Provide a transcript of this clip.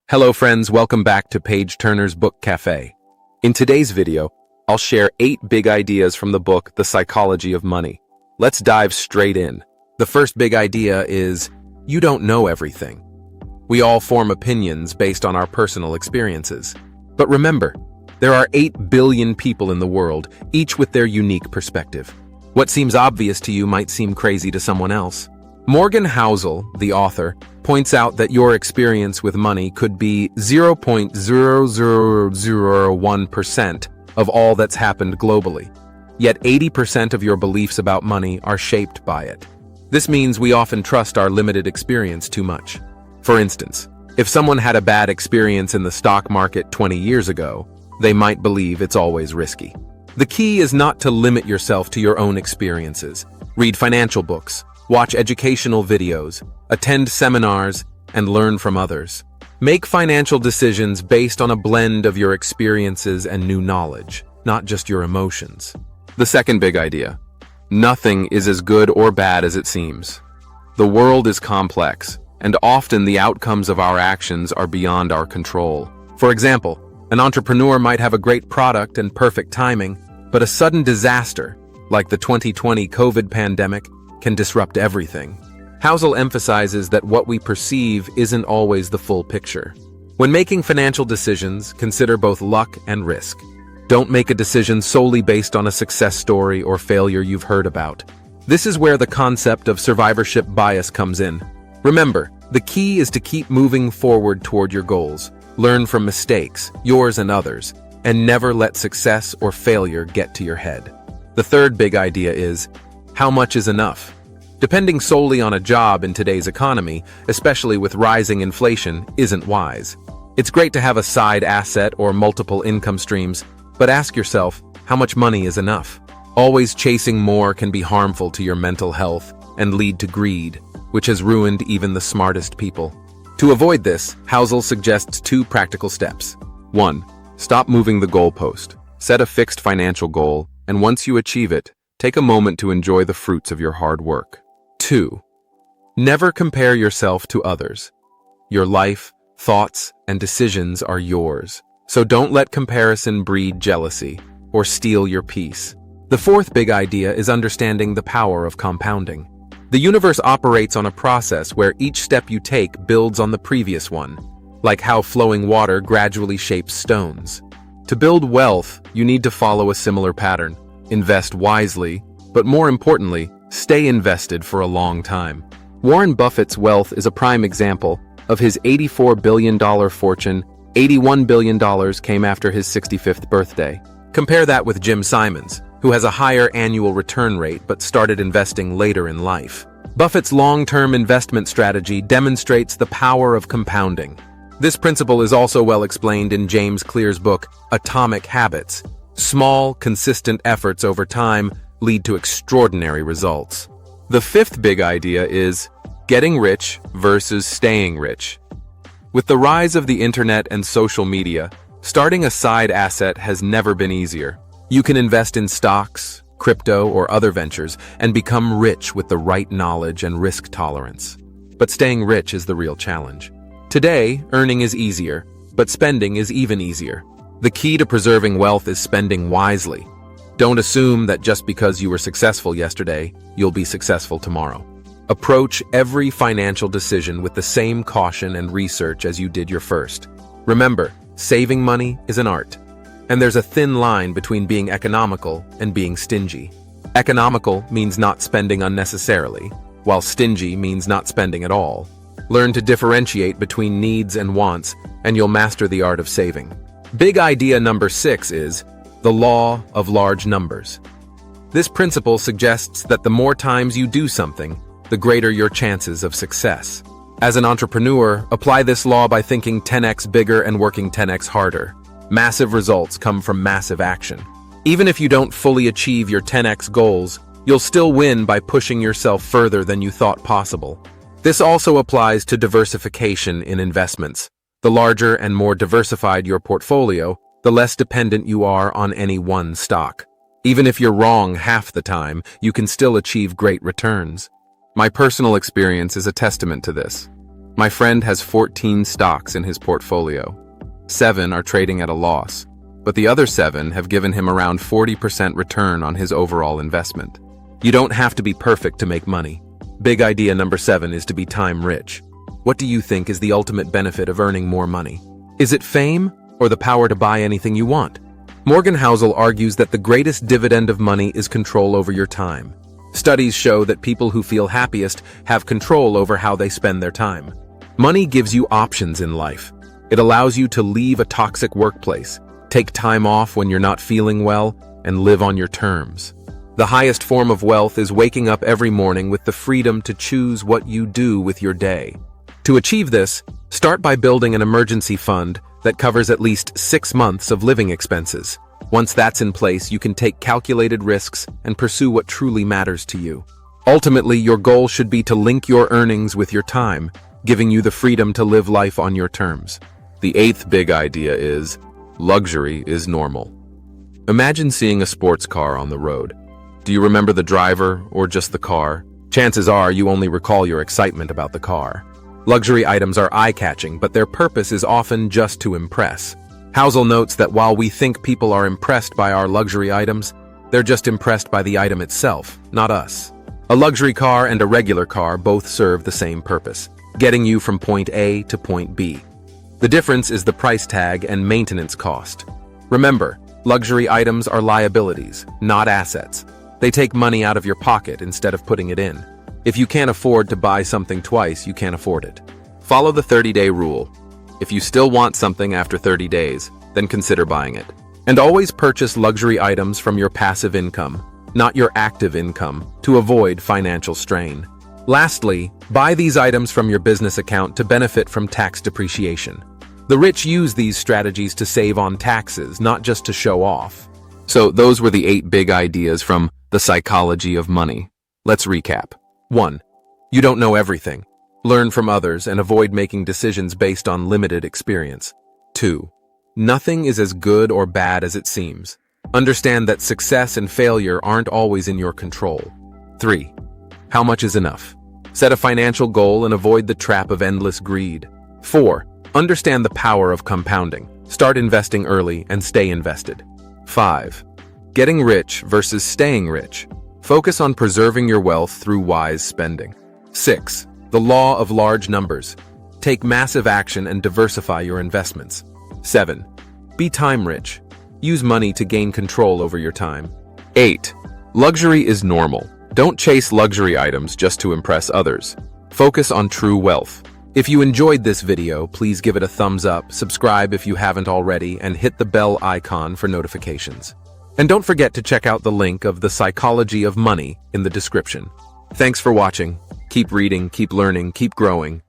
Hello friends, welcome back to Page Turner's Book Cafe. In today's video, I'll share 8 big ideas from the book The Psychology of Money. Let's dive straight in. The first big idea is, you don't know everything. We all form opinions based on our personal experiences. But remember, there are 8 billion people in the world, each with their unique perspective. What seems obvious to you might seem crazy to someone else. Morgan Housel, the author, points out that your experience with money could be 0.0001% of all that's happened globally. Yet 80% of your beliefs about money are shaped by it. This means we often trust our limited experience too much. For instance, if someone had a bad experience in the stock market 20 years ago, they might believe it's always risky. The key is not to limit yourself to your own experiences. Read financial books, watch educational videos, attend seminars, and learn from others. Make financial decisions based on a blend of your experiences and new knowledge, not just your emotions. The second big idea: nothing is as good or bad as it seems. The world is complex, and often the outcomes of our actions are beyond our control. For example, an entrepreneur might have a great product and perfect timing, but a sudden disaster, like the 2020 COVID pandemic, can disrupt everything. Housel emphasizes that what we perceive isn't always the full picture. When making financial decisions, consider both luck and risk. Don't make a decision solely based on a success story or failure you've heard about. This is where the concept of survivorship bias comes in. Remember, the key is to keep moving forward toward your goals. Learn from mistakes, yours and others, and never let success or failure get to your head. The third big idea is, how much is enough? Depending solely on a job in today's economy, especially with rising inflation, isn't wise. It's great to have a side asset or multiple income streams, but ask yourself, how much money is enough? Always chasing more can be harmful to your mental health and lead to greed, which has ruined even the smartest people. To avoid this, Housel suggests 2 practical steps. 1. Stop moving the goalpost. Set a fixed financial goal, and once you achieve it, take a moment to enjoy the fruits of your hard work. 2. Never compare yourself to others. Your life, thoughts, and decisions are yours, so don't let comparison breed jealousy or steal your peace. The fourth big idea is understanding the power of compounding. The universe operates on a process where each step you take builds on the previous one, like how flowing water gradually shapes stones. To build wealth, you need to follow a similar pattern. Invest wisely, but more importantly, stay invested for a long time. Warren Buffett's wealth is a prime example. Of his $84 billion fortune, $81 billion came after his 65th birthday. Compare that with Jim Simons, who has a higher annual return rate but started investing later in life. Buffett's long-term investment strategy demonstrates the power of compounding. This principle is also well explained in James Clear's book, Atomic Habits. Small, consistent efforts over time lead to extraordinary results. The fifth big idea is getting rich versus staying rich. With the rise of the internet and social media, starting a side asset has never been easier. You can invest in stocks, crypto, or other ventures and become rich with the right knowledge and risk tolerance. But staying rich is the real challenge. Today, earning is easier, but spending is even easier. The key to preserving wealth is spending wisely. Don't assume that just because you were successful yesterday, you'll be successful tomorrow. Approach every financial decision with the same caution and research as you did your first. Remember, saving money is an art, and there's a thin line between being economical and being stingy. Economical means not spending unnecessarily, while stingy means not spending at all. Learn to differentiate between needs and wants, and you'll master the art of saving. Big idea number 6 is the law of large numbers. This principle suggests that the more times you do something, the greater your chances of success. As an entrepreneur, apply this law by thinking 10x bigger and working 10x harder. Massive results come from massive action. Even if you don't fully achieve your 10x goals, you'll still win by pushing yourself further than you thought possible. This also applies to diversification in investments. The larger and more diversified your portfolio, the less dependent you are on any one stock. Even if you're wrong half the time, you can still achieve great returns. My personal experience is a testament to this. My friend has 14 stocks in his portfolio. 7 are trading at a loss, but the other 7 have given him around 40% return on his overall investment. You don't have to be perfect to make money. Big idea number 7 is to be time rich. What do you think is the ultimate benefit of earning more money? Is it fame or the power to buy anything you want? Morgan Housel argues that the greatest dividend of money is control over your time. Studies show that people who feel happiest have control over how they spend their time. Money gives you options in life. It allows you to leave a toxic workplace, take time off when you're not feeling well, and live on your terms. The highest form of wealth is waking up every morning with the freedom to choose what you do with your day. To achieve this, start by building an emergency fund that covers at least 6 months of living expenses. Once that's in place, you can take calculated risks and pursue what truly matters to you. Ultimately, your goal should be to link your earnings with your time, giving you the freedom to live life on your terms. The 8th big idea is, luxury is normal. Imagine seeing a sports car on the road. Do you remember the driver or just the car? Chances are you only recall your excitement about the car. Luxury items are eye-catching, but their purpose is often just to impress. Housel notes that while we think people are impressed by our luxury items, they're just impressed by the item itself, not us. A luxury car and a regular car both serve the same purpose, getting you from point A to point B. The difference is the price tag and maintenance cost. Remember, luxury items are liabilities, not assets. They take money out of your pocket instead of putting it in. If you can't afford to buy something twice, you can't afford it. Follow the 30-day rule. If you still want something after 30 days, then consider buying it. And always purchase luxury items from your passive income, not your active income, to avoid financial strain. Lastly, buy these items from your business account to benefit from tax depreciation. The rich use these strategies to save on taxes, not just to show off. So those were the 8 big ideas from The Psychology of Money. Let's recap. 1. You don't know everything. Learn from others and avoid making decisions based on limited experience. 2. Nothing is as good or bad as it seems. Understand that success and failure aren't always in your control. 3. How much is enough? Set a financial goal and avoid the trap of endless greed. 4. Understand the power of compounding. Start investing early and stay invested. 5. Getting rich versus staying rich. Focus on preserving your wealth through wise spending. 6. The law of large numbers. Take massive action and diversify your investments. 7. Be time rich. Use money to gain control over your time. 8. Luxury is normal. Don't chase luxury items just to impress others. Focus on true wealth. If you enjoyed this video, please give it a thumbs up, subscribe if you haven't already, and hit the bell icon for notifications. And don't forget to check out the link of The Psychology of Money in the description. Thanks for watching. Keep reading, keep learning, keep growing,